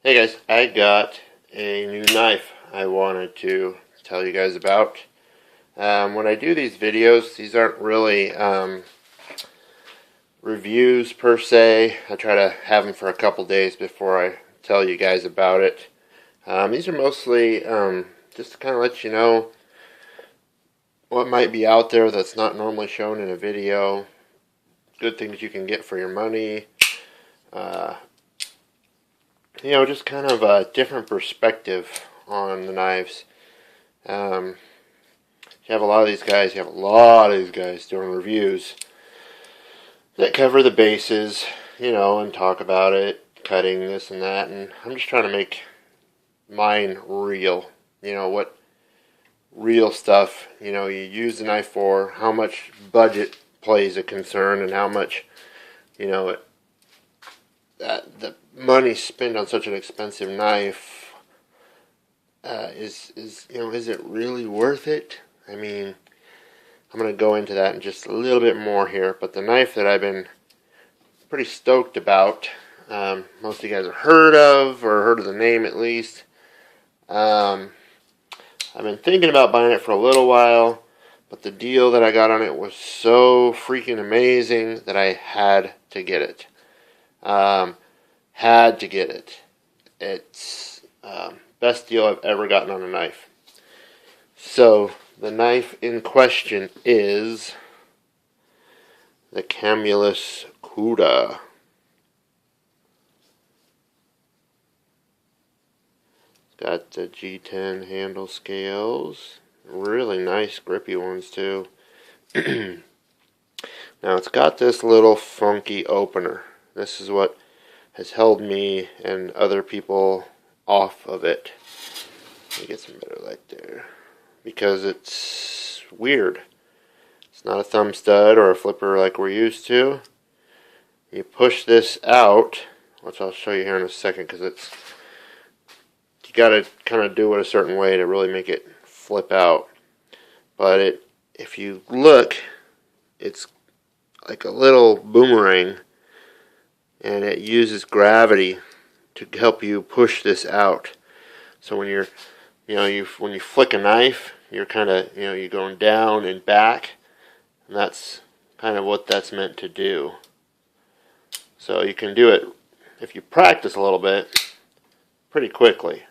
Hey guys, I got a new knife I wanted to tell you guys about. When I do these videos, these aren't really reviews per se. I try to have them for a couple days before I tell you guys about it. These are mostly just to kind of let you know what might be out there that's not normally shown in a video. Good things you can get for your money. Just kind of a different perspective on the knives. You have a lot of these guys, doing reviews that cover the bases, and talk about it, cutting this and that, and I'm just trying to make mine real. What real stuff, you use the knife for, how much budget plays a concern, and how much, the money spent on such an expensive knife is it really worth it? I mean, I'm going to go into that in just a little bit more here, but the knife that I've been pretty stoked about, most of you guys have heard of, or heard of the name at least. I've been thinking about buying it for a little while, but the deal that I got on it was so freaking amazing that I had to get it. It's best deal I've ever gotten on a knife. So the knife in question is the Camulus Cuda. It's got the G10 handle scales, really nice grippy ones too. Now it's got this little funky opener. This is what has held me and other people off of it. Let me get some better light there. Because it's weird. It's not a thumb stud or a flipper like we're used to. You push this out, which I'll show you here in a second, because you got to kind of do it a certain way to really make it flip out. But if you look, it's like a little boomerang, and it uses gravity to help you push this out. So when when you flick a knife, you're kind of, you're going down and back, and that's kind of what that's meant to do. So you can do it, if you practice a little bit, pretty quickly.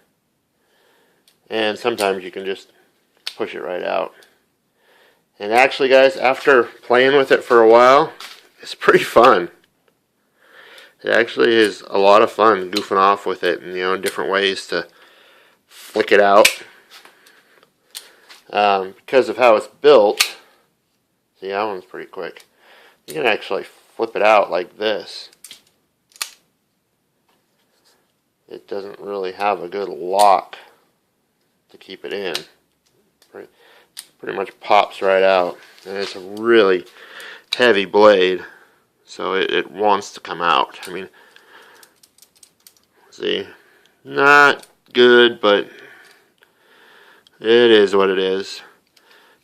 And sometimes you can just push it right out. And actually, guys, after playing with it for a while, it's pretty fun. It actually is a lot of fun goofing off with it, and in different ways to flick it out. Because of how it's built, see, that one's pretty quick. You can actually flip it out like this. It doesn't really have a good lock to keep it in. Pretty much pops right out, and it's a really heavy blade. So it wants to come out. I mean, see, not good, but it is what it is.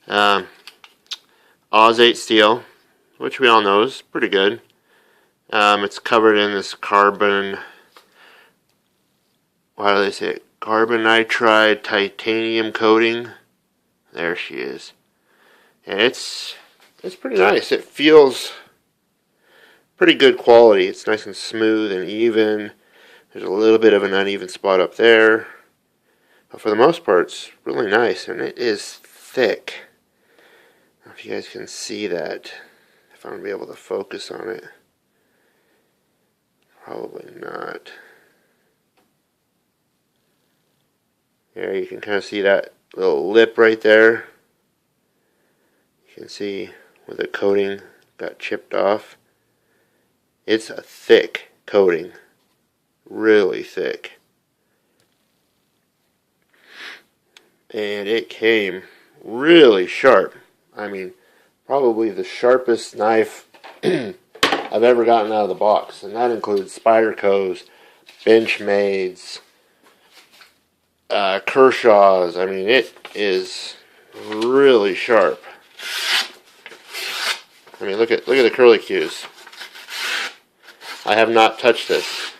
Oz-8 steel, which we all know is pretty good. It's covered in this carbon, why do they say it? Carbon nitride titanium coating. There she is. And it's pretty nice. It feels pretty good quality. It's nice and smooth and even. There's a little bit of an uneven spot up there, but for the most part it's really nice, and it is thick. I don't know if you guys can see that, if I'm going to be able to focus on it. Probably not. There, you can kind of see that little lip right there. You can see where the coating got chipped off. It's a thick coating, really thick. And it came really sharp. I mean, probably the sharpest knife I've ever gotten out of the box. And that includes Spyderco's, Benchmade's, Kershaw's. I mean, it is really sharp. I mean, look at the curly cues. I have not touched this.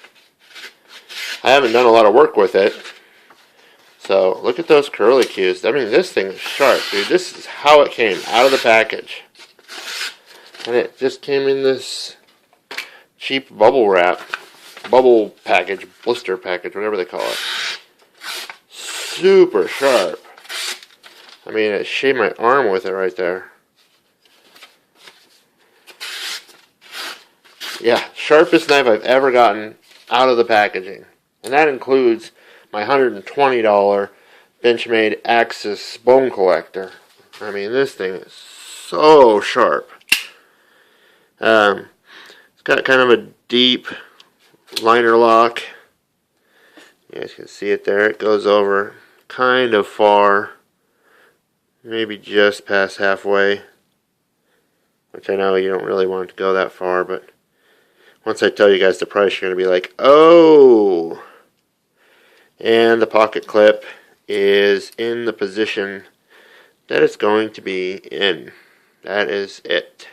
I haven't done a lot of work with it. So, look at those curlicues. I mean, this thing is sharp, dude. This is how it came out of the package. And it just came in this cheap bubble wrap. Bubble package, blister package, whatever they call it. Super sharp. I mean, it shaved my arm with it right there. Yeah, sharpest knife I've ever gotten out of the packaging. And that includes my $120 Benchmade Axis bone collector. I mean, this thing is so sharp. It's got kind of a deep liner lock. You guys can see it there. It goes over kind of far. Maybe just past halfway. Which I know you don't really want it to go that far, but once I tell you guys the price, you're going to be like, oh! And the pocket clip is in the position that it's going to be in. That is it.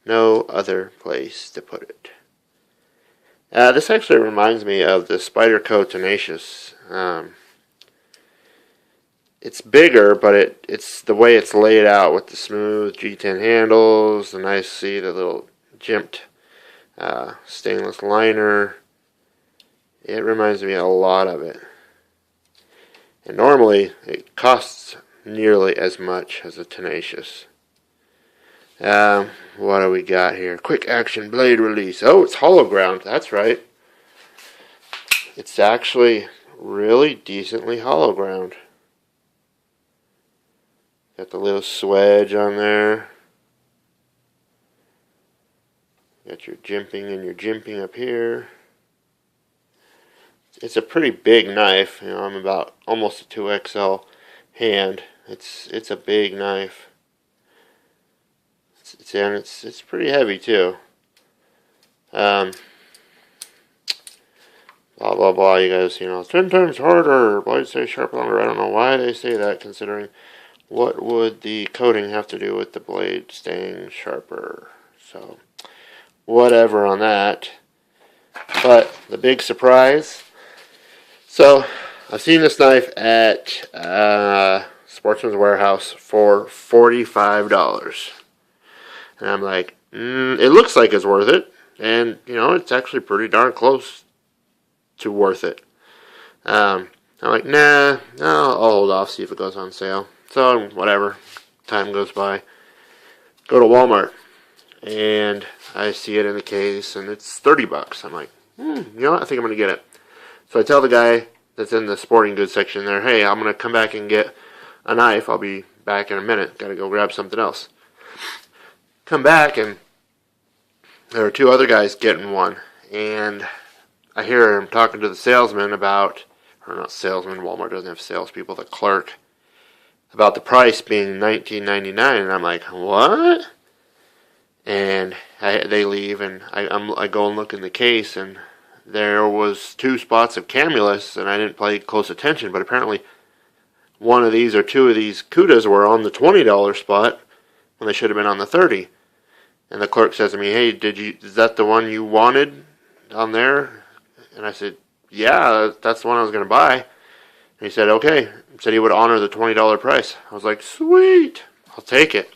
No other place to put it. This actually reminds me of the Spyderco Tenacious. It's bigger, but it's the way it's laid out with the smooth G10 handles, the nice, see, the little jimped stainless liner. It reminds me a lot of it. And normally, it costs nearly as much as a Tenacious. What do we got here? Quick action blade release. Oh, it's hollow ground. That's right. It's actually really decently hollow ground. Got the little swedge on there. Got your jimping and your jimping up here. It's a pretty big knife. You know, I'm about almost a 2XL hand. It's a big knife. It's pretty heavy too. Blah blah blah. You guys, 10 times harder. Blades stay sharp longer. I don't know why they say that, considering what would the coating have to do with the blade staying sharper? So, whatever on that. But the big surprise. So, I've seen this knife at Sportsman's Warehouse for $45. And I'm like, it looks like it's worth it. And, it's actually pretty darn close to worth it. I'm like, nah, I'll hold off, see if it goes on sale. So, whatever. Time goes by. Go to Walmart. And I see it in the case, and it's $30. I'm like, you know what? I think I'm going to get it. So I tell the guy that's in the sporting goods section there, hey, I'm going to come back and get a knife. I'll be back in a minute. Got to go grab something else. Come back, and there are two other guys getting one. And I hear him talking to the salesman about, or not salesman, Walmart doesn't have salespeople, the clerk, about the price being $19.99. And I'm like, what? And they leave, and I go and look in the case, and there was 2 spots of Camulus, and I didn't pay close attention, but apparently one of these or 2 of these Cudas were on the $20 spot when they should have been on the $30. And the clerk says to me, hey, is that the one you wanted on there? And I said, yeah, that's the one I was going to buy. And he said, okay. He said he would honor the $20 price. I was like, sweet, I'll take it.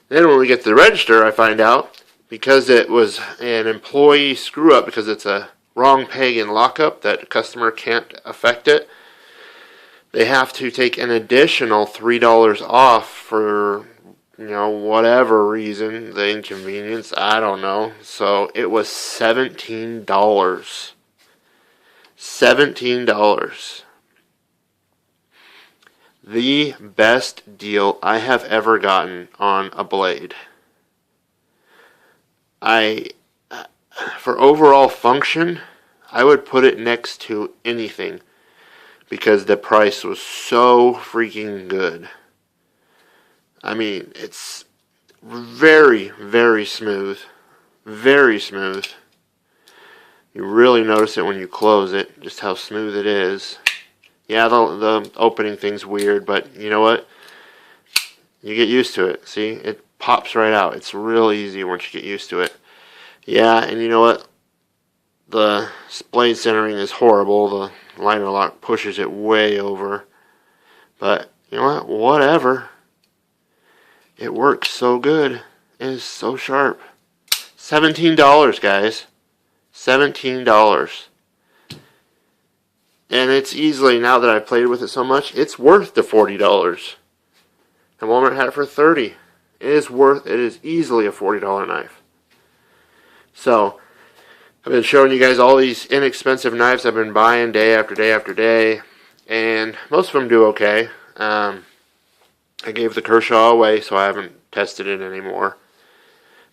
Then when we get to the register, I find out, because it was an employee screw-up, because it's a wrong peg and lockup that a customer can't affect it, they have to take an additional $3 off for, whatever reason, the inconvenience, I don't know. So it was $17. $17. The best deal I have ever gotten on a blade. For overall function, I would put it next to anything because the price was so freaking good. I mean, it's very, very smooth. Very smooth. You really notice it when you close it, just how smooth it is. Yeah, the opening thing's weird, but you know what? You get used to it. See? It pops right out. It's real easy once you get used to it. Yeah, and you know what? the blade centering is horrible. The liner lock pushes it way over. But you know what? Whatever. It works so good. It is so sharp. $17, guys. $17. And it's easily, now that I've played with it so much, it's worth the $40. And Walmart had it for $30. It is easily a $40 knife. So, I've been showing you guys all these inexpensive knives I've been buying day after day after day. And most of them do okay. I gave the Kershaw away, so I haven't tested it anymore.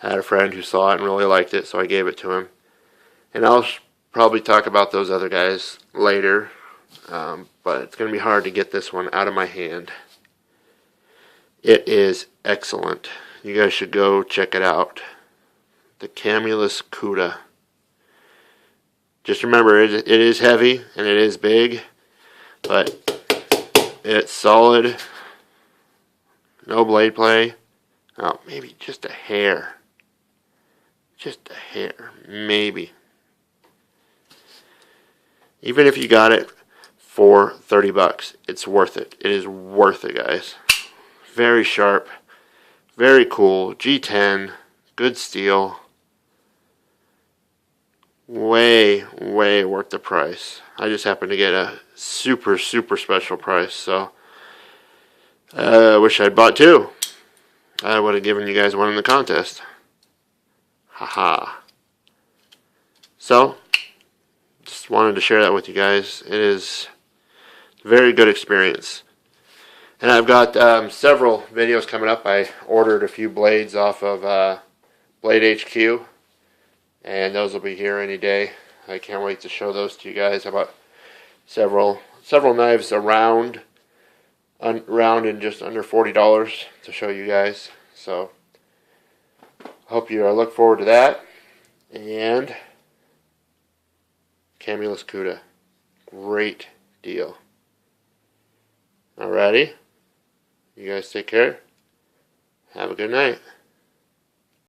I had a friend who saw it and really liked it, so I gave it to him. And I'll probably talk about those other guys later, but it's going to be hard to get this one out of my hand. It is excellent. You guys should go check it out. The Camulus Cuda. Just remember, it is heavy and it is big, but it's solid. No blade play. Oh, maybe just a hair. Just a hair. Maybe. Even if you got it for $30, it's worth it. It is worth it, guys. Very sharp. Very cool. G10. Good steel. Way, way worth the price. I just happened to get a super, super special price, so I wish I'd bought two. I would have given you guys one in the contest. Haha. So, just wanted to share that with you guys. It is a very good experience. And I've got several videos coming up. I ordered a few blades off of Blade HQ. And those will be here any day. I can't wait to show those to you guys. I bought several knives around and just under $40 to show you guys. So hope you look forward to that. And Camulus Cuda, great deal. Alrighty, you guys take care. Have a good night.